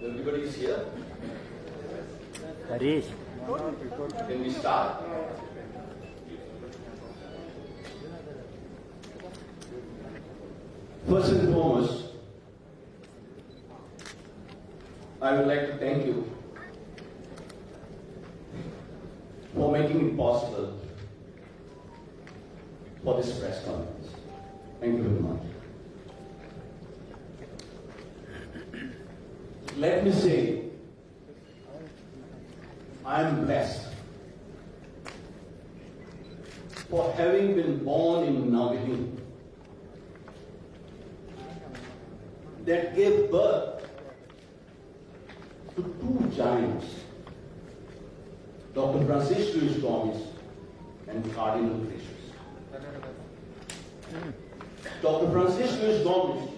Everybody is here. Harish. Can we start? First and foremost, I would like to thank you for making it possible for this press conference. Thank you very much. Let me say, I am blessed for having been born in Navelim that gave birth to two giants, Dr. Francisco Gomes and Cardinal Precious. Dr. Francisco Gomes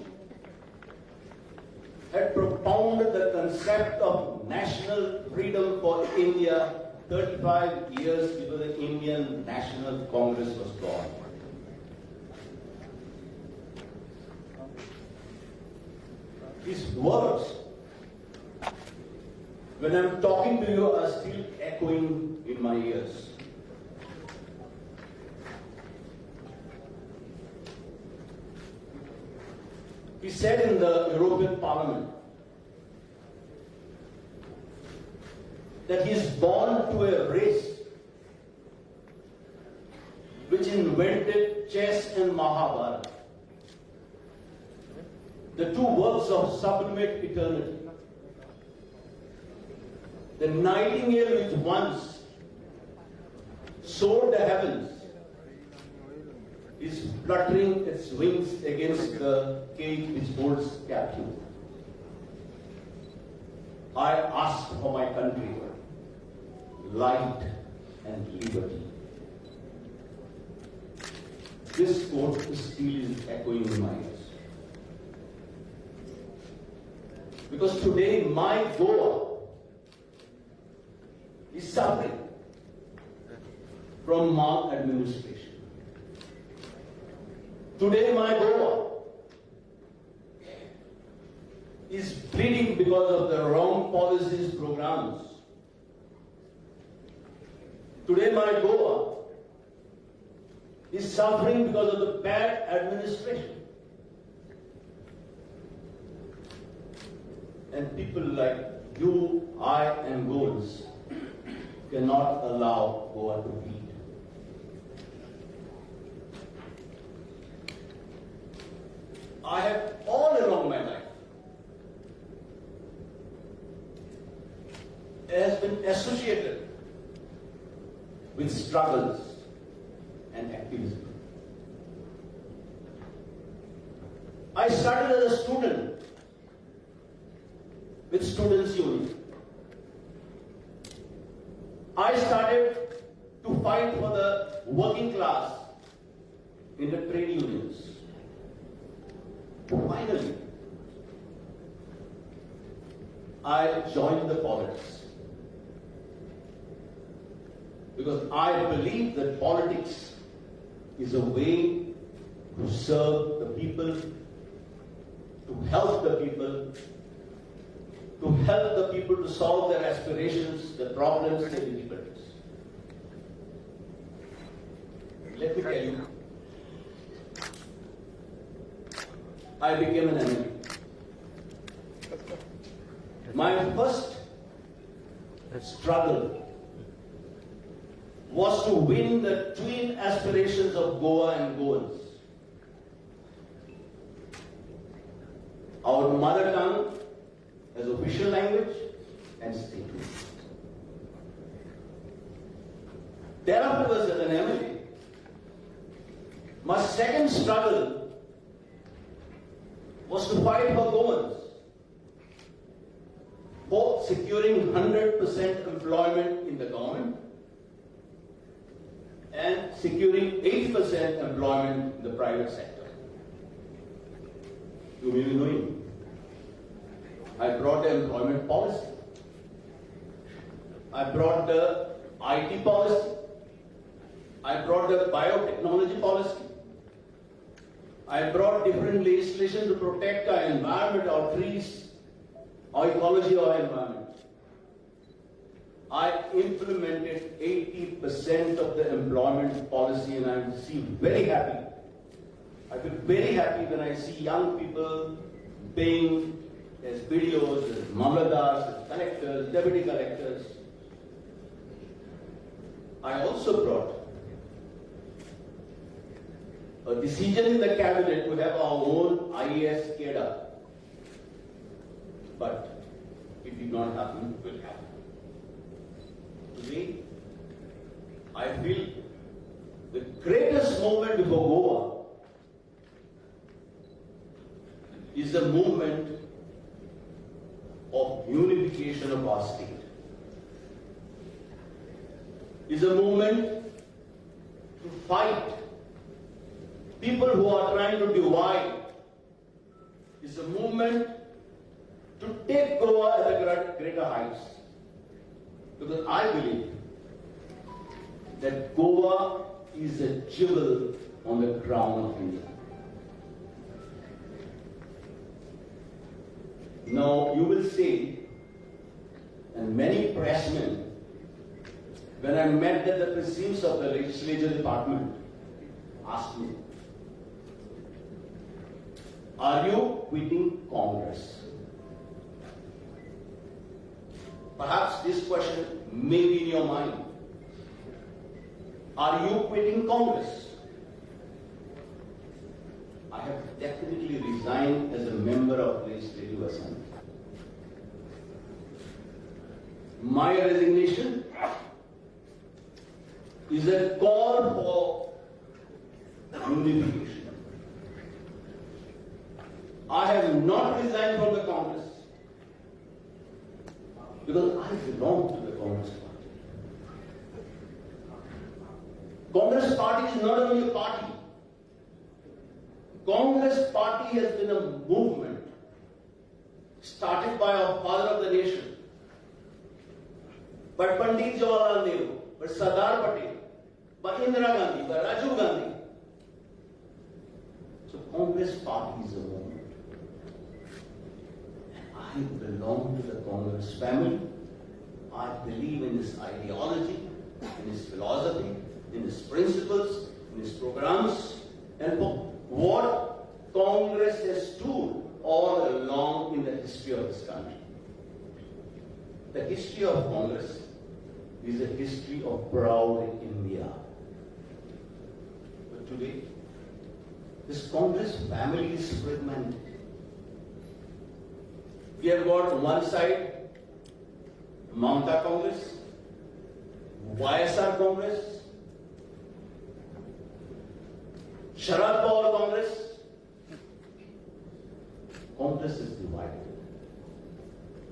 had propounded the concept of national freedom for India 35 years before the Indian National Congress was born. His words, when I'm talking to you, are still echoing in my ears. He said in the European Parliament that he is born to a race which invented chess and Mahabharata, the two works of sublimate eternity. The nightingale which once soared the heavens is fluttering its wings against the cage which holds captive. I ask for my country light and liberty. This quote still is echoing in my ears. Because today my Goa is suffering from maladministration. Today my Goa is bleeding because of the wrong policies, programs. Today my Goa is suffering because of the bad administration. And people like you, I and Goals cannot allow Goa to bleed. I have all along my life has been associated with struggles and activism. I started as a student with Students' Union. I started to fight for the working class in the trade unions. Finally, I joined the politics because I believe that politics is a way to serve the people, to help the people, to help the people to solve their aspirations, their problems, their difficulties. Let me tell you, I became an MLA. My first struggle was to win the twin aspirations of Goa and Goans. Our mother tongue as official language and state language. Thereafter, as an MLA, my second struggle was to fight for Goans, for securing 100% employment in the government and securing 8% employment in the private sector. You may be knowing, I brought the employment policy. I brought the IT policy. I brought the biotechnology policy. I brought different legislation to protect our environment, our trees, our ecology, our environment. I implemented 80% of the employment policy, and I'm very happy. I feel very happy when I see young people paying as BDOs, as Mamladars, as collectors, deputy collectors. I also brought a decision in the cabinet to have our own IAS cadre. But it did not happen, it will happen. Today, I feel the greatest movement before Goa is the movement of unification of our state. Is a movement to fight people who are trying to divide. Is a movement to take Goa at the greater heights. Because I believe that Goa is a jewel on the crown of India. Now you will see, and many pressmen, when I met the presims of the legislature department, asked me, are you quitting Congress? Perhaps this question may be in your mind. Are you quitting Congress? I have definitely resigned as a member of Legislative Assembly. My resignation is a call for unification. I have not resigned from the Congress because I belong to the Congress Party. Congress Party is not only a party. Congress Party has been a movement started by our father of the nation, by Pandit Jawaharlal Nehru, by Sardar Patel, by Indira Gandhi, by Rajiv Gandhi. So Congress Party is a movement. I belong to the Congress family. I believe in this ideology, in its philosophy, in its principles, in its programs, and for what Congress has stood all along in the history of this country. The history of Congress is a history of proud India. But today, this Congress family is fragmented. We have got on one side Mamata Congress, YSR Congress, Sharad Pawar Congress. Congress is divided.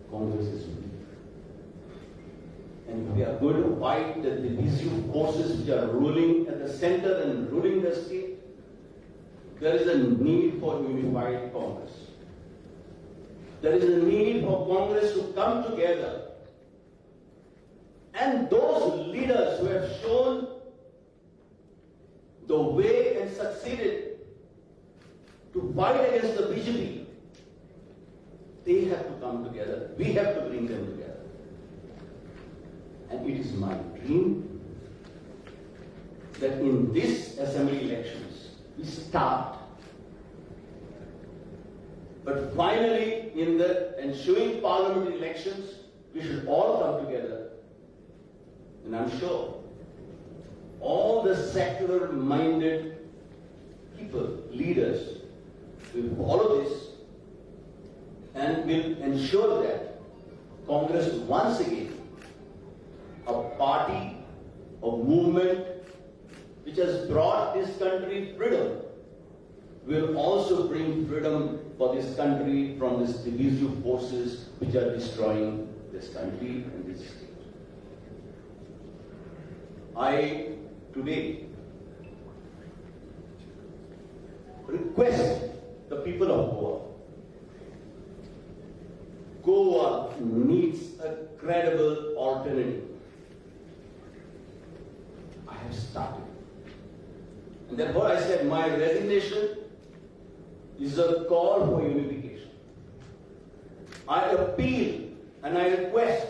Congress is weak. And we are going to fight the divisive forces which are ruling at the center and ruling the state. There is a need for unified Congress. There is a need for Congress to come together. And those leaders who have shown the way and succeeded to fight against the BJP, they have to come together. We have to bring them together. And it is my dream that in this assembly elections, we start But finally, in the ensuing parliamentary elections, we should all come together. And I'm sure all the secular-minded people, leaders, will follow this and will ensure that Congress once again, a party, a movement which has brought this country freedom, will also bring freedom for this country from these divisive forces which are destroying this country and this state. I today request the people of Goa. Goa needs a credible alternative. I have started. And therefore I said my resignation is a call for unification. I appeal and I request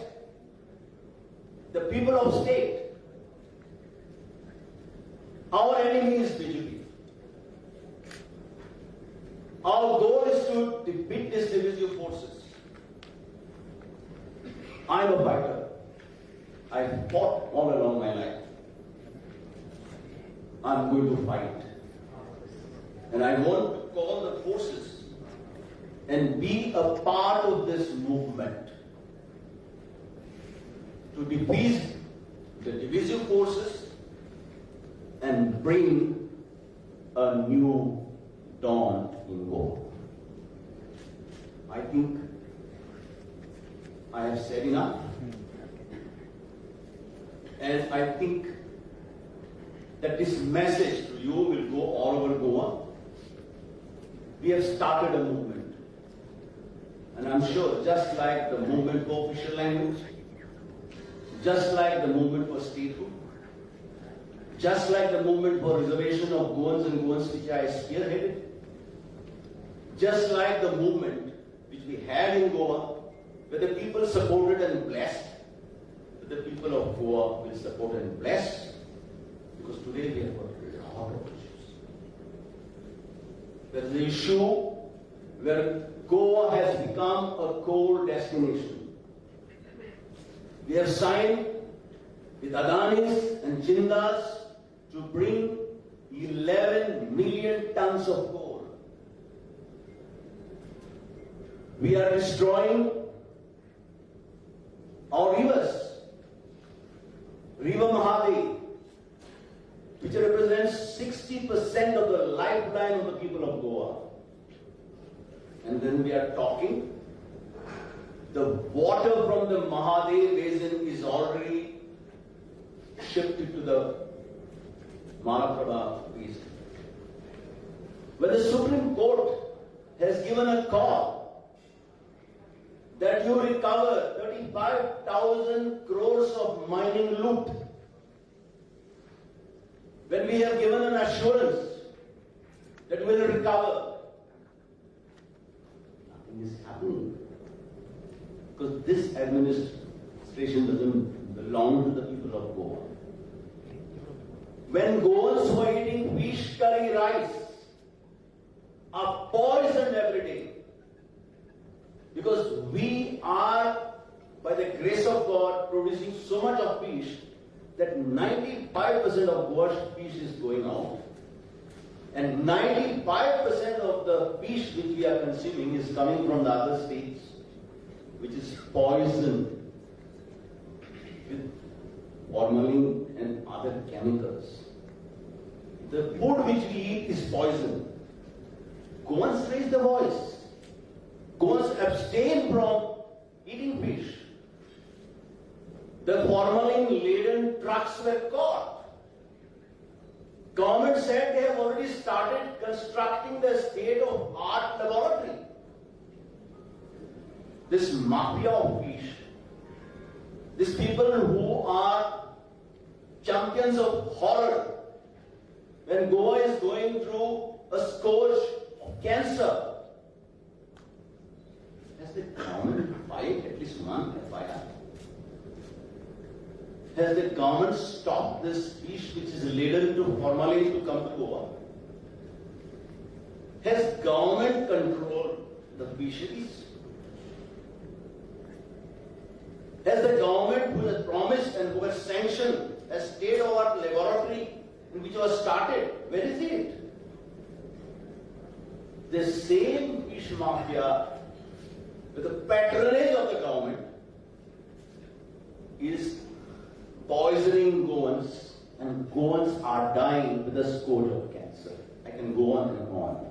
the people of state. Our enemy is BJP. Our goal is to defeat these divisive forces. I am a fighter. I fought all along my life. I'm going to fight. And I want to call the forces and be a part of this movement to defeat the divisive forces and bring a new dawn in Goa. I think I have said enough, and I think that this message to you will go all over Goa. We have started a movement, and I'm sure just like the movement for official language, just like the movement for statehood, just like the movement for reservation of Goans and Goans which I spearheaded, just like the movement which we had in Goa, where the people supported and blessed, the people of Goa will support and bless, because today we have got a lot of issues. There is the issue where Goa has become a coal destination. We have signed with Adanis and Jindas to bring 11 million tons of coal. We are destroying our rivers. River Mahadev, which represents 60% of the lifeline of the people of Goa. And then we are talking, the water from the Mahadev basin is already shifted to the Malaprabha basin. Where the Supreme Court has given a call that you recover 35,000 crores of mining loot. When we have given an assurance that we will recover, nothing is happening. Because this administration doesn't belong to the people of Goa. When Goans who are eating fish curry rice are poisoned every day, because we are, by the grace of God, producing so much of fish that 95% of Goa's fish is going out. And 95% of the fish which we are consuming is coming from the other states, which is poisoned with formalin and other chemicals. The food which we eat is poison. Goans raise the voice. Goans abstain from eating fish. The formalin-laden trucks were caught. Government said they have already started constructing the state-of-art laboratory. This mafia of fish, these people who are champions of horror, when Goa is going through a scourge of cancer, has the government filed at least one FIR? Has the government stopped this fish which is laden to formalin to come to Goa? Has government controlled the beneficiaries? Has the government who has promised and who has sanctioned a state-of-art laboratory in which was started, where is it? The same fish mafia with the patronage of the government is poisoning Goans, and Goans are dying with a scourge of cancer. I can go on and on.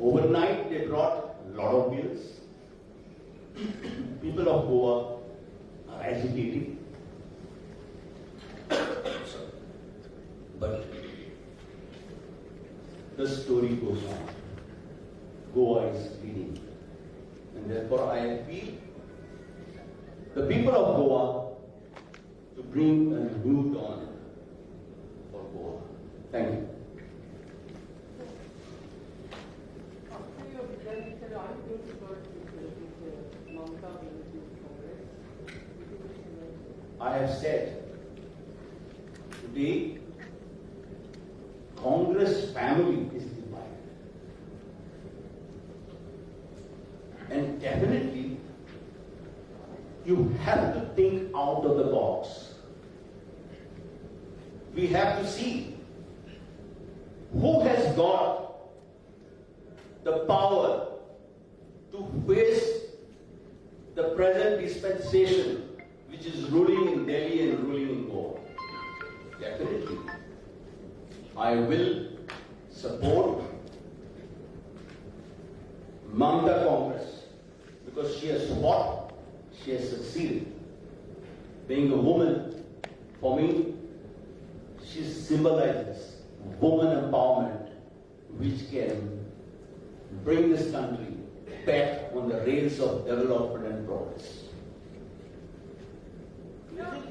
Overnight they brought a lot of bills. People of Goa are agitating. But the story goes on. Goa is bleeding. And therefore I appeal the people of Goa to bring a new dawn for Goa. Thank you. I have said today Congress family is divided. And definitely you have to think out of the box. We have to see who has got the power to face the present dispensation which is ruling in Delhi and ruling in Goa. Definitely, I will support Mamata Congress because she has fought, she has succeeded. Being a woman, for me, she symbolizes woman empowerment which can bring this country back on the rails of development and progress.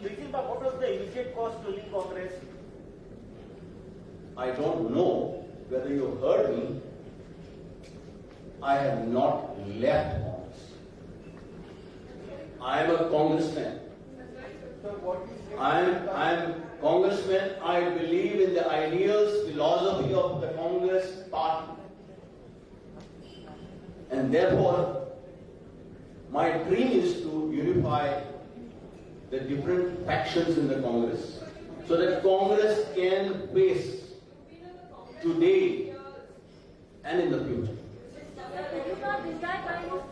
Luizinho, what was the immediate cost to leave Congress? I don't know whether you heard me. I have not left Congress. I am a congressman. I am congressman. I believe in the ideals, philosophy of the Congress party. And therefore, my dream is to unify the different factions in the Congress so that Congress can face today and in the future.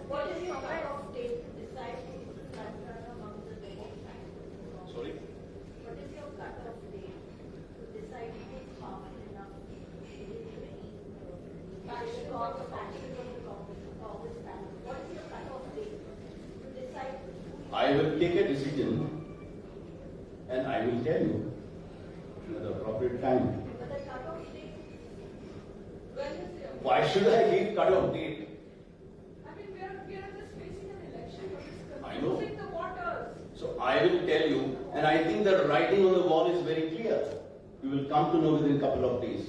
What is your kind of state to decide among the democrats? Sorry? What is your cut of state to decide who is powerful enough to faction or the factions of the Congress family? What is your cut of state to decide who I will take a decision and I will tell you at the appropriate time. But the cut of state, when is your... Why should I give cut-off date? I mean, we are just facing an election. I know. Confusing the waters. So I will tell you, and I think the writing on the wall is very clear. You will come to know within a couple of days.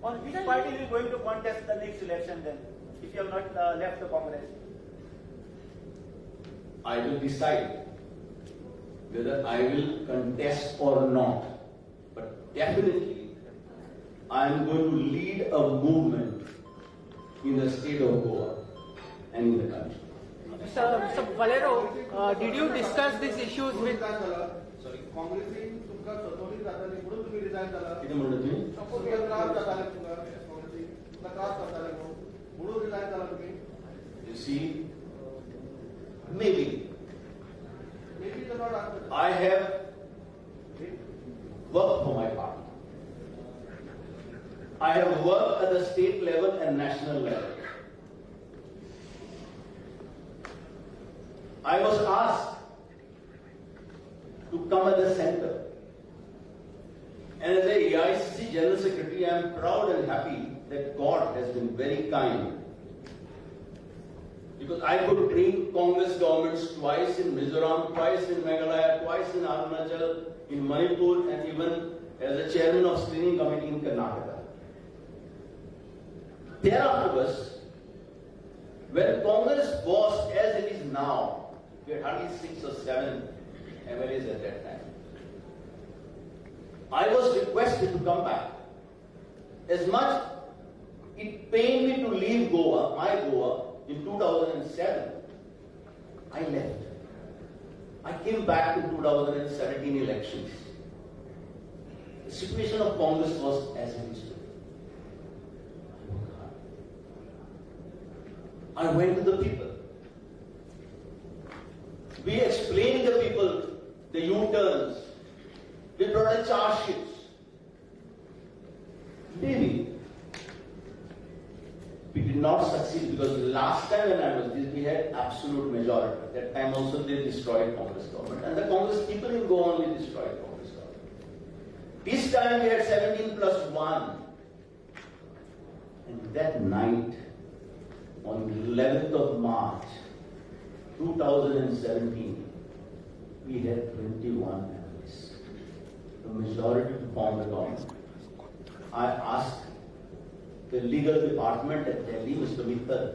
On which party are you going to contest the next election then, if you have not left the Congress? I will decide whether I will contest or not. But definitely, I am going to lead a movement in the state of Goa and in the country. Mr. Faleiro, did you discuss these issues with... Sorry. काँग्रेसीन तुमकां सतोवणी जाताली म्हणून तुम्ही resign जाला कितें म्हणटा तुमी? तुमकां त्रास जाताले तुमकां काँग्रेसीन तुमकां त्रास जाताले म्हणून रिजायन जाला तुम्ही You see, maybe I have worked for my party. I have worked at the state level and national level. I was asked to come at the center. And as a AICC General Secretary, I am proud and happy that God has been very kind. Because I could bring Congress governments twice in Mizoram, twice in Meghalaya, twice in Arunachal, in Manipur, and even as a chairman of screening committee in Karnataka. Thereafter, when Congress was as it is now, we had hardly 6 or 7 MLAs at that time. I was requested to come back. As much it pained me to leave Goa, my Goa, in 2007. I left. I came back in 2017 elections. The situation of Congress was as it is today. I went to the people. We explained to the people the U-turns. We brought a charge sheets. Maybe we did not succeed because last time when I was this, we had absolute majority. That time also they destroyed Congress government, and the Congress people in Goa only destroyed Congress government. This time we had 17 plus 1. And that night, on the 11th of March 2017, we had 21 MLAs, the majority to form the government. I asked the legal department at Delhi, Mr. Mittal,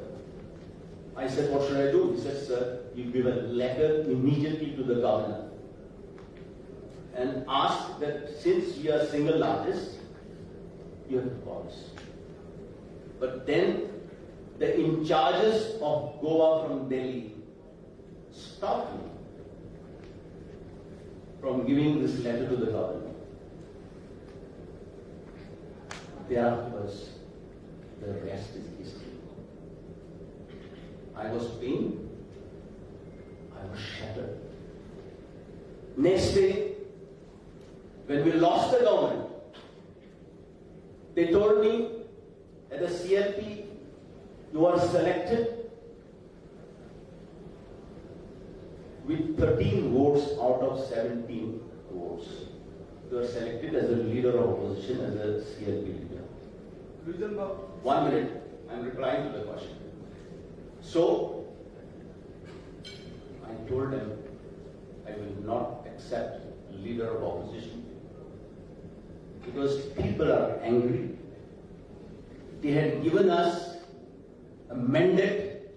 I said, what should I do? He said, sir, you give a letter immediately to the governor and ask that since we are single largest, you have to call us. But then the in charges of Goa from Delhi stopped me from giving this letter to the governor. Thereafter, the rest is history. I was pained. I was shattered. Next day, when we lost the government, they told me at the CLP, you are selected with 13 votes out of 17 votes. You are selected as a leader of opposition, as a CLP leader. 1 minute, I am replying to the question. So, I told them I will not accept leader of opposition because people are angry. They had given us a mandate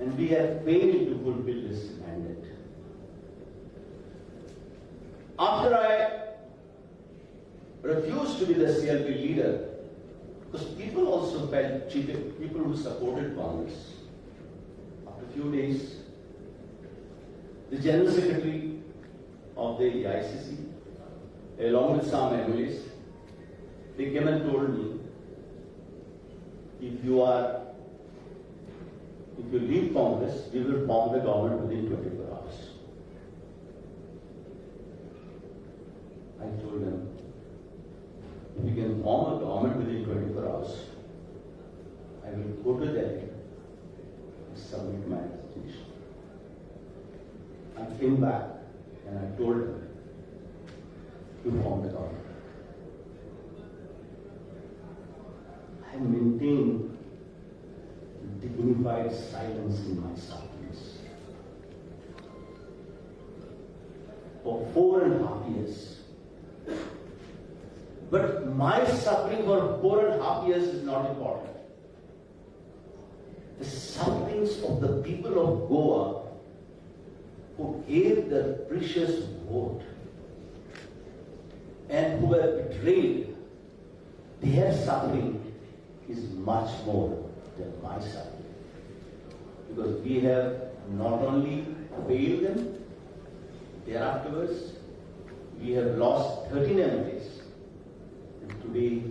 and we have failed to fulfill this mandate. After I refused to be the CLP leader, because people also felt cheated, people who supported Congress. After a few days, the General Secretary of the ICC, along with some MLAs, they came and told me, if you leave Congress, we will form the government within 24 hours. I told them, if we can form a government within 24 hours, I will go to Delhi and submit my resignation. I came back and I told them to form the government. I maintained dignified silence in my sufferings for 4.5 years. But my suffering for 4.5 years is not important. The sufferings of the people of Goa who gave their precious vote and who were betrayed, their suffering is much more than my suffering. Because we have not only failed them, thereafter we have lost 13 MLAs. And today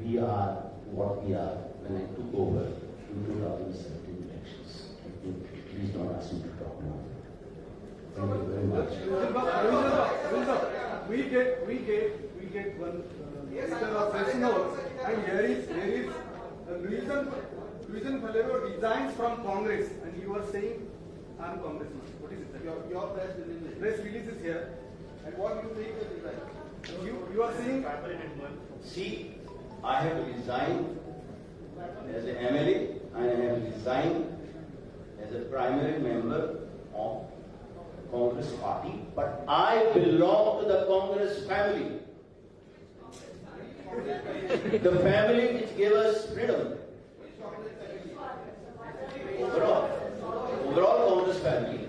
we are what we are when I took over in 2017 elections. Please don't ask me to talk more. Thank you very much. We get one letter of press note, and here is Luizinho Faleiro resigns from Congress, and you are saying I am congressman. What is it? Your press release is here, and what you think is right? You are saying. See, I have resigned as an MLA. I have resigned as a primary member of Congress party, but I belong to the Congress family. The family which gave us freedom. Overall Congress family.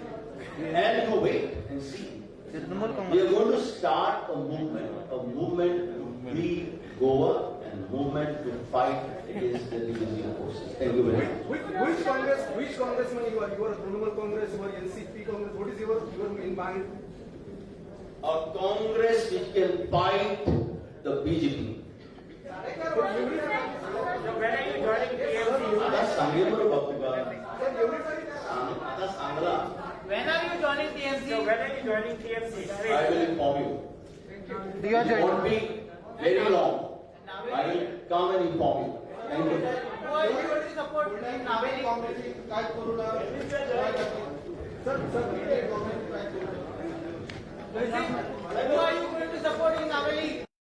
And you wait and see. We are going to start a movement to free Goa and movement to fight fight against the Luizinho forces. Thank you very much. Which congressman you are? You are a Trinamool Congress, you are NCP Congress. What is your main mind? A Congress which can fight the BJP. So when are you joining TMC? आता सांगेवर बघतो आता Sangla. When are you joining TMC? So when are you joining TMC? I will inform you. It won't be very long. I will come and inform you. Thank you. Who are you going to support in Navelim? Who are you going to support in Navelim?